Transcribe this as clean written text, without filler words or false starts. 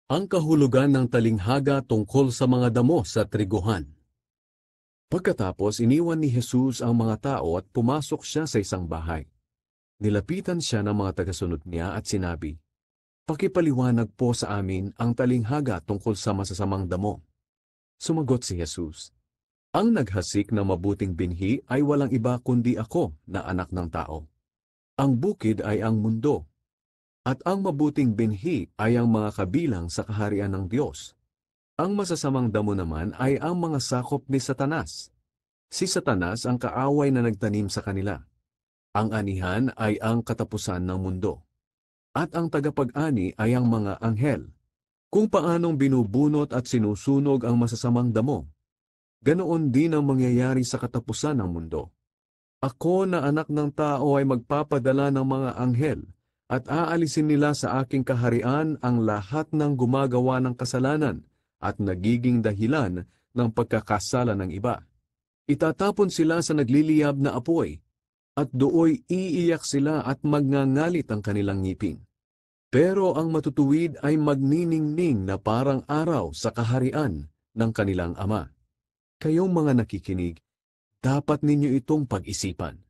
Ang kahulugan ng talinghaga tungkol sa mga damo sa triguhan. Pagkatapos iniwan ni Jesus ang mga tao at pumasok siya sa isang bahay. Nilapitan siya ng mga tagasunod niya at sinabi, "Pakipaliwanag po sa amin ang talinghaga tungkol sa masasamang damo." Sumagot si Jesus, "Ang naghasik ng mabuting binhi ay walang iba kundi ako na anak ng tao. Ang bukid ay ang mundo, at ang mabuting binhi ay ang mga kabilang sa kaharian ng Diyos. Ang masasamang damo naman ay ang mga sakop ni Satanas. Si Satanas ang kaaway na nagtanim sa kanila. Ang anihan ay ang katapusan ng mundo, at ang tagapag-ani ay ang mga anghel. Kung paanong binubunot at sinusunog ang masasamang damo, ganoon din ang mangyayari sa katapusan ng mundo. Ako na anak ng tao ay magpapadala ng mga anghel at aalisin nila sa aking kaharian ang lahat ng gumagawa ng kasalanan at nagiging dahilan ng pagkakasala ng iba. Itatapon sila sa nagliliyab na apoy at dooy iiyak sila at magngangalit ang kanilang ngipin. Pero ang matutuwid ay magniningning na parang araw sa kaharian ng kanilang Ama. Kayong mga nakikinig, dapat ninyo itong pag-isipan.